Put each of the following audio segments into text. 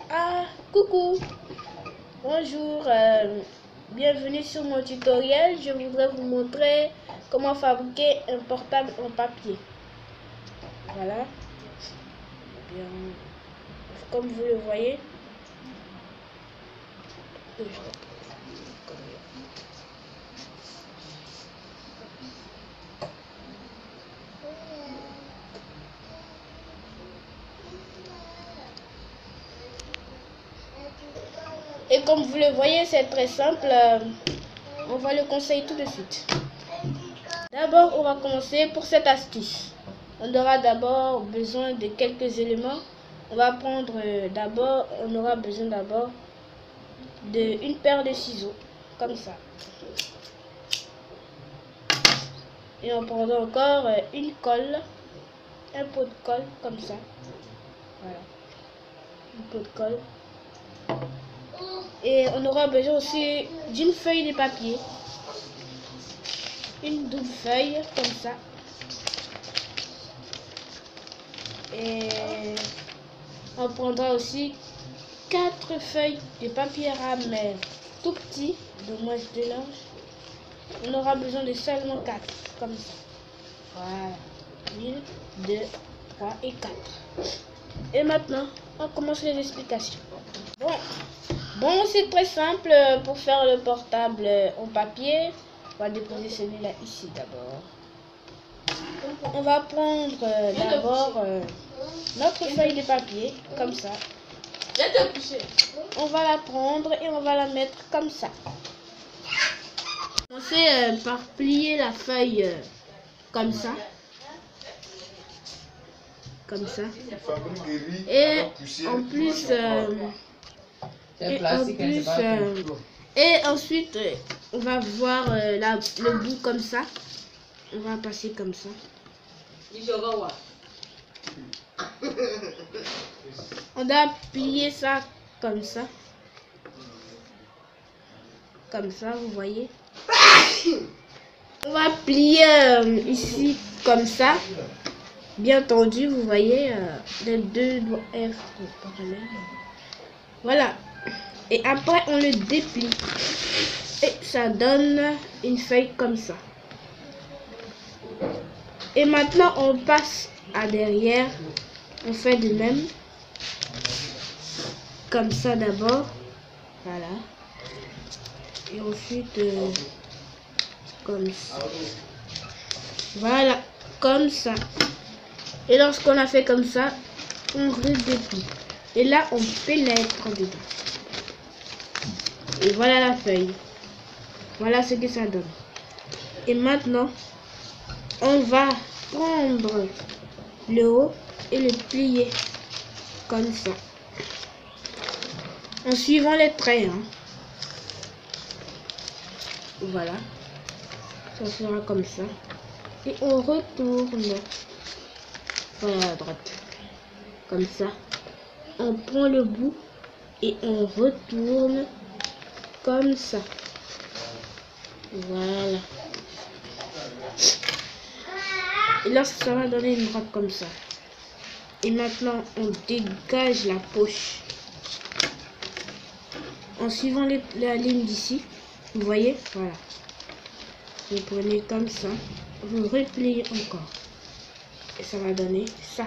Ah, coucou, bonjour, bienvenue sur mon tutoriel. Je voudrais vous montrer comment fabriquer un portable en papier. Voilà, bien, comme vous le voyez. Et comme vous le voyez, c'est très simple. On va le conseiller tout de suite. D'abord, on va commencer pour cette astuce. On aura d'abord besoin de quelques éléments. On va prendre on aura besoin d'abord d'une paire de ciseaux, comme ça. Et on prendra encore une colle, un pot de colle, comme ça. Voilà, un pot de colle. Et on aura besoin aussi d'une feuille de papier, une double feuille comme ça. Et on prendra aussi 4 feuilles de papier rame tout petit, de moins de large. On aura besoin de seulement 4, comme ça. Voilà, 1, 2, 3 et 4. Et maintenant, on commence les explications. Bon, c'est très simple pour faire le portable en papier. On va déposer celui-là ici d'abord. On va prendre d'abord notre feuille de papier, comme ça. On va la prendre et on va la mettre comme ça. Commencez par plier la feuille comme ça. Comme ça. Et en plus... et ensuite, on va voir le bout comme ça. On va passer comme ça. On doit plier ça comme ça. Comme ça, vous voyez. On va plier ici comme ça. Bien tendu, vous voyez. Les deux doigts être parallèles. Voilà. Et après, on le déplie. Et ça donne une feuille comme ça. Et maintenant, on passe à derrière. On fait de même. Comme ça d'abord. Voilà. Et ensuite, comme ça. Voilà. Comme ça. Et lorsqu'on a fait comme ça, on redéplie. Et là, on pénètre dedans. Et voilà la feuille. Voilà ce que ça donne. Et maintenant, on va prendre le haut et le plier comme ça. En suivant les traits. Hein. Voilà. Ça sera comme ça. Et on retourne vers la droite. Comme ça. On prend le bout et on retourne comme ça. Voilà. Et là, ça va donner une droite comme ça. Et maintenant, on dégage la poche. En suivant la ligne d'ici, vous voyez, voilà. Vous prenez comme ça, vous repliez encore. Et ça va donner ça.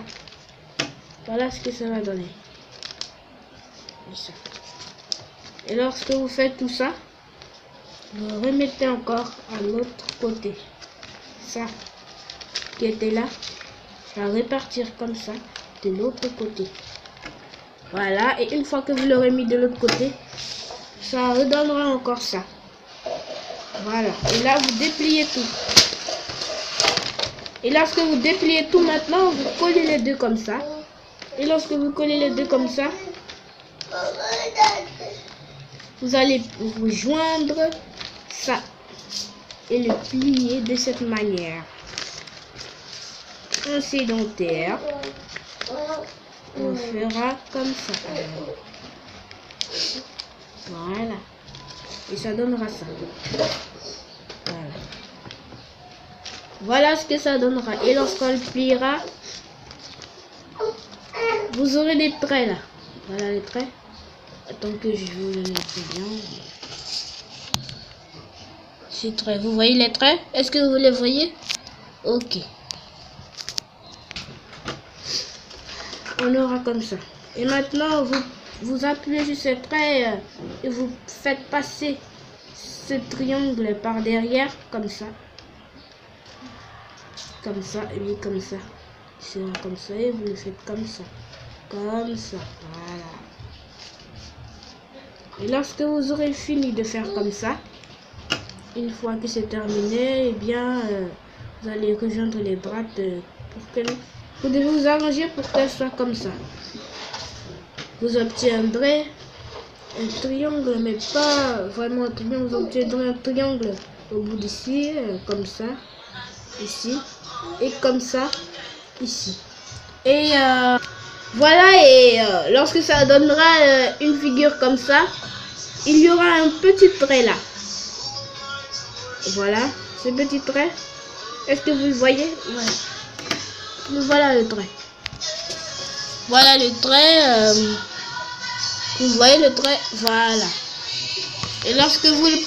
Voilà ce que ça va donner. Et ça. Et lorsque vous faites tout ça, vous remettez encore à l'autre côté. Ça qui était là, ça va repartir comme ça de l'autre côté. Voilà, et une fois que vous l'aurez mis de l'autre côté, ça redonnera encore ça. Voilà, et là vous dépliez tout. Et lorsque vous dépliez tout maintenant, vous collez les deux comme ça. Et lorsque vous collez les deux comme ça, vous allez rejoindre ça et le plier de cette manière. Un sédentaire, on fera comme ça. Voilà. Et ça donnera ça. Voilà. Voilà ce que ça donnera. Et lorsqu'on le pliera, vous aurez des traits là. Voilà les traits. Attends que je vous le montre bien. Ces traits, vous voyez les traits? Est-ce que vous les voyez? Ok. On aura comme ça. Et maintenant, vous appuyez sur ces traits et vous faites passer ce triangle par derrière, comme ça. Comme ça, et puis comme ça. C'est comme ça, et vous le faites comme ça. Comme ça, voilà. Et lorsque vous aurez fini de faire comme ça, une fois que c'est terminé, eh bien, vous allez rejoindre les droites pour que vous devez vous arranger pour qu'elle soit comme ça. Vous obtiendrez un triangle, mais pas vraiment un triangle. Vous obtiendrez un triangle au bout d'ici, comme ça, ici, et comme ça, ici. Et voilà, et lorsque ça donnera une figure comme ça, il y aura un petit trait là. Voilà, ce petit trait. Est-ce que vous le voyez? Voilà. Voilà le trait. Voilà le trait. Vous voyez le trait? Voilà. Et lorsque vous le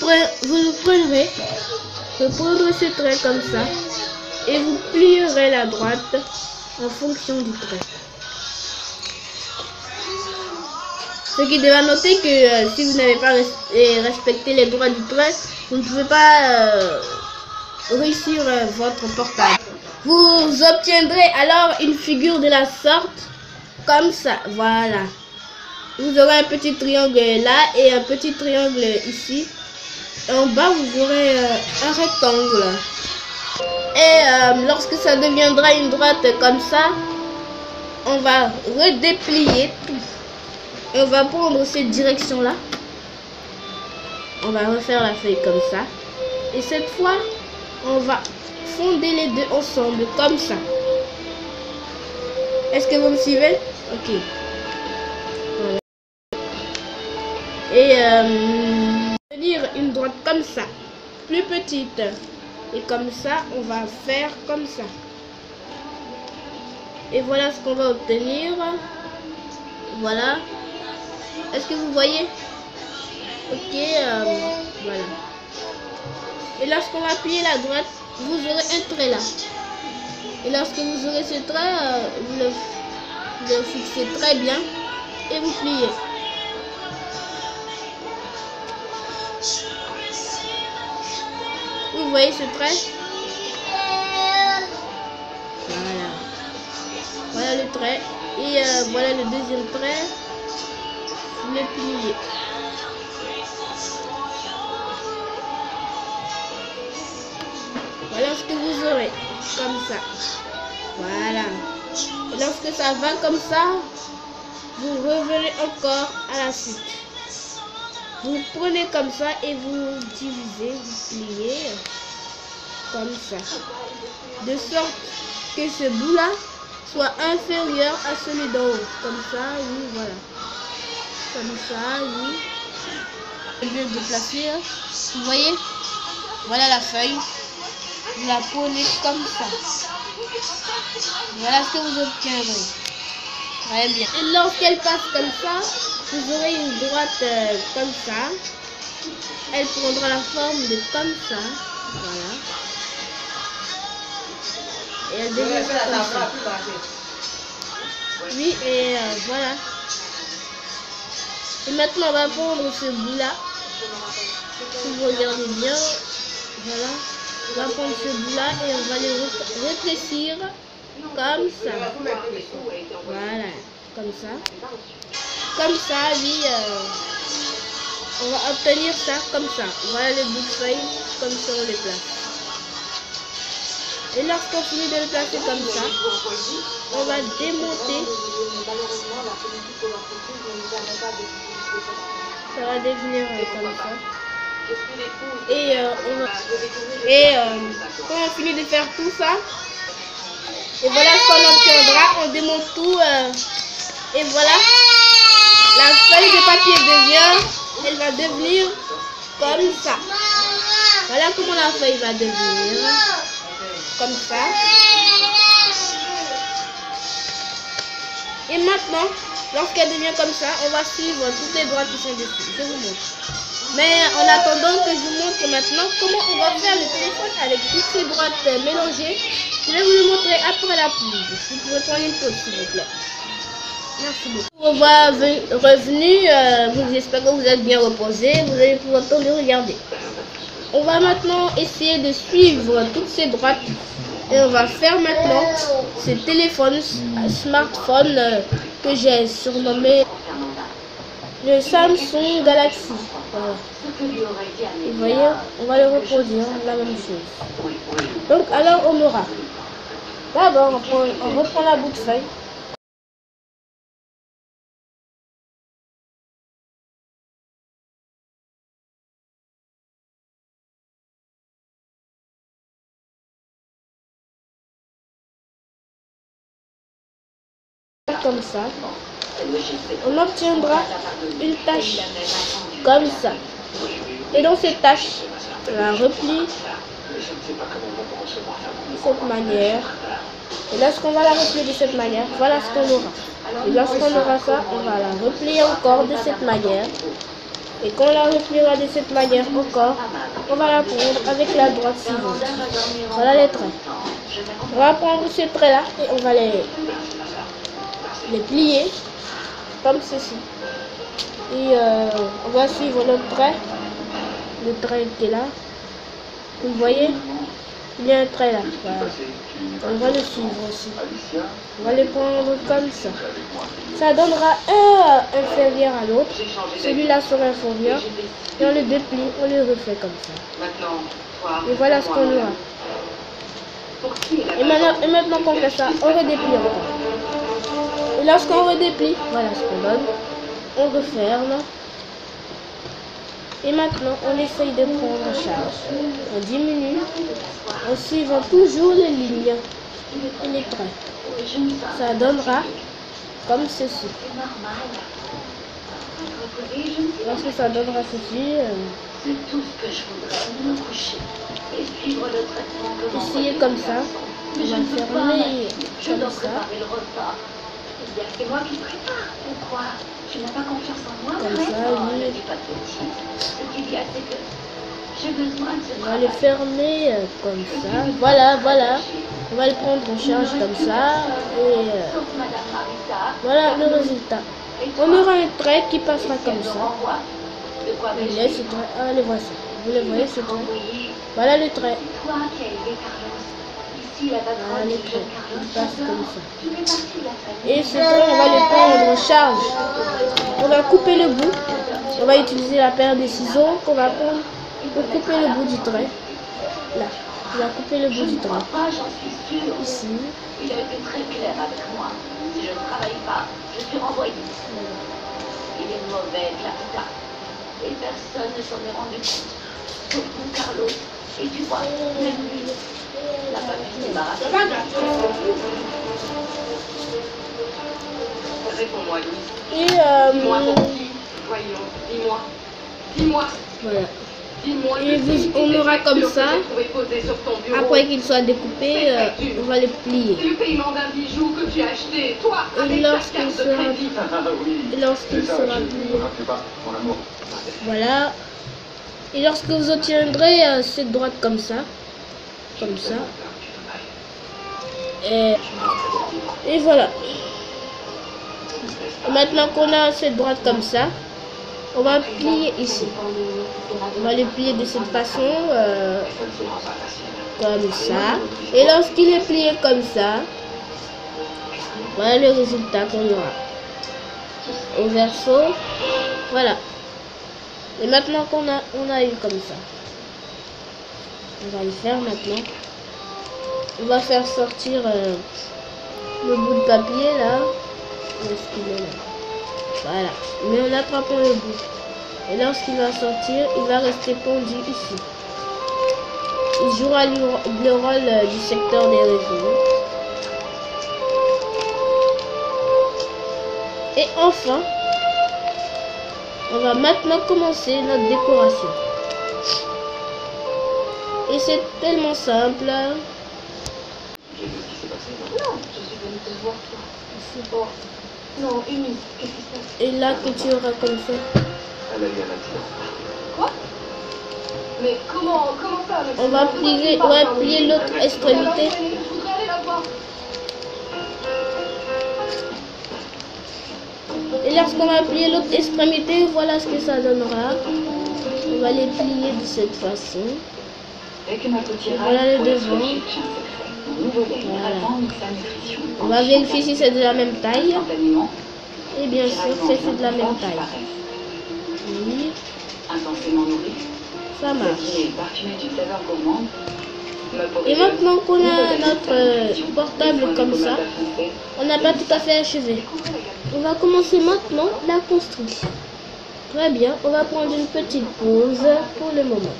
prendrez, vous prendrez ce trait comme ça. Et vous plierez la droite en fonction du trait. Ce qui devra noter que si vous n'avez pas respecté les droits du trait, vous ne pouvez pas réussir votre portable. Vous obtiendrez alors une figure de la sorte, comme ça, voilà. Vous aurez un petit triangle là et un petit triangle ici. Et en bas, vous aurez un rectangle. Et lorsque ça deviendra une droite comme ça, on va redéplier tout. Et on va prendre cette direction-là. On va refaire la feuille comme ça. Et cette fois, on va fonder les deux ensemble, comme ça. Est-ce que vous me suivez? Ok. Voilà. Et tenir une droite comme ça, plus petite. Et comme ça, on va faire comme ça. Et voilà ce qu'on va obtenir. Voilà. Est-ce que vous voyez? Ok, voilà. Et lorsqu'on va plier la droite, vous aurez un trait là. Et lorsque vous aurez ce trait, vous le fixez très bien et vous pliez. Vous voyez ce trait? Voilà. Voilà le trait. Et voilà le deuxième trait. Vous le pliez. Voilà ce que vous aurez, comme ça. Voilà. Et lorsque ça va comme ça, vous revenez encore à la suite. Vous prenez comme ça et vous divisez, vous pliez comme ça. De sorte que ce bout-là soit inférieur à celui d'en haut. Comme ça, oui, voilà. Comme ça, oui. Je vais déplacer. Vous voyez? Voilà la feuille. Vous la prenez comme ça. Voilà ce que vous obtiendrez. Très bien. Et lorsqu'elle passe comme ça, vous aurez une droite comme ça. Elle prendra la forme de comme ça. Voilà. Et elle deviendra comme ça. Oui, et voilà. Et maintenant, on va prendre ce bout-là. Si vous regardez bien, voilà. On va prendre ce bout-là et on va le rétrécir comme ça. Voilà, comme ça. Comme ça, oui, on va obtenir ça comme ça. Voilà le bout de feuille, comme ça on les place. Et lorsqu'on finit de le placer comme ça, on va démonter. Ça va devenir comme ça. Et quand on finit de faire tout ça, et voilà ce qu'on obtiendra. On démonte tout et voilà, la feuille de papier elle va devenir comme ça. Voilà comment la feuille va devenir, comme ça. Et maintenant, lorsqu'elle devient comme ça, on va suivre toutes les droites qui sont dessus. Je vous montre. Mais en attendant que je vous montre maintenant comment on va faire le téléphone avec toutes ces droites mélangées, je vais vous le montrer après la pub. Vous pouvez prendre une pause s'il vous plaît. Merci beaucoup. On va revenu, j'espère que vous êtes bien reposés, vous allez pouvoir tout le regarder. On va maintenant essayer de suivre toutes ces droites et on va faire maintenant ce téléphone, smartphone que j'ai surnommé le Samsung Galaxy. Voilà. Vous voyez, on va le reproduire, la même chose. Donc alors on aura, d'abord on reprend la bout de feuille. Comme ça, on obtiendra une tâche comme ça. Et dans cette tâche, on la replie de cette manière. Et lorsqu'on va la replier de cette manière, voilà ce qu'on aura. Et lorsqu'on aura ça, on va la replier encore de cette manière. Et quand on la repliera de cette manière encore, on va la prendre avec la droite suivante. Voilà les traits. On va prendre ces traits-là et on va les plier comme ceci. Et on va suivre notre trait. Le trait qui est là. Vous voyez, il y a un trait là. Voilà. On va le suivre aussi. On va les prendre comme ça. Ça donnera un inférieur à l'autre. Celui-là sera inférieur. Et on le déplie, on le refait comme ça. Et voilà ce qu'on aura. Et maintenant qu'on fait ça, on redéplie encore. Et lorsqu'on redéplie, voilà ce qu'on donne. On referme. Et maintenant, on essaye de prendre en charge. On diminue en suivant toujours les lignes et les traits. Ça donnera comme ceci. Lorsque ça donnera ceci, essayez comme ça. On va fermer comme ça. C'est moi qui prépare. Pourquoi? Tu n'as pas confiance en moi? Comme ça, oui. Ce qu'il y a, c'est que j'ai besoin de ce on va le fermer comme ça. Voilà, voilà. On va le prendre en charge comme ça. Et voilà le résultat. On aura un trait qui passera comme ça. Et là, ce trait, ah, le voici. Vous le voyez, ce trait. Voilà le trait. Voilà le trait. Il passe comme ça. Et ce trait, on va le prendre en charge. On va couper le bout. On va utiliser la paire de ciseaux qu'on va prendre pour couper le bout du trait. Là. On va couper le bout du trait. Ici. Il a été très clair avec moi. Si je ne travaille pas, je suis renvoyé. Il est mauvais, Clarita. Et personne ne s'en est rendu compte. Surtout Carlos. Et tu vois, même lui n'a pas pu se débarrasser. Réponds-moi, Louise. Et dis-moi pour qui? Voyons, dis-moi. Dis-moi. voilà. Dis-moi. Et on aura comme ça. Après qu'il soit découpé, on va le plier. C'est le paiement d'un bijou que tu as acheté, toi, Et avec ta carte de lorsqu'il sera plié, voilà. Et lorsque vous obtiendrez cette droite comme ça, et voilà. Et maintenant qu'on a cette droite comme ça, on va plier ici. On va le plier de cette façon, comme ça. Et lorsqu'il est plié comme ça, voilà le résultat qu'on aura. Au verso, voilà. Et maintenant qu'on a eu comme ça, on va le faire maintenant. On va faire sortir le bout de papier là. Où est-ce qu'il est là? Voilà. Mais en attrapant le bout. Et lorsqu'il va sortir, il va rester pendu ici. Il jouera le rôle du secteur des réseaux. Et enfin, on va maintenant commencer notre décoration. Et c'est tellement simple. Non, je suis venue te voir, toi. C'est bon. Non, Amy, qu'est-ce qui se passe? Et là que tu auras comme ça. Elle a eu un accident. Quoi? Mais comment ça? On va plier l'autre extrémité. Je voudrais aller la voir. Et lorsqu'on va plier l'autre extrémité, voilà ce que ça donnera. On va les plier de cette façon. Avec notre tirage, Voilà le pour la devant. soie chez un secret. Mon nouveau lait Voilà. hydratant mixé à nutrition. On va vérifier si c'est de la même taille. Instantanément, Et bien sûr, c'est de la même taille. disparaissent. Oui, Intensément nourri, ça le marche. dîner est parfumé d'une saveur gourmande. Et maintenant qu'on a notre portable comme ça, on n'a pas tout à fait achevé. On va commencer maintenant la construction. Très bien, on va prendre une petite pause pour le moment.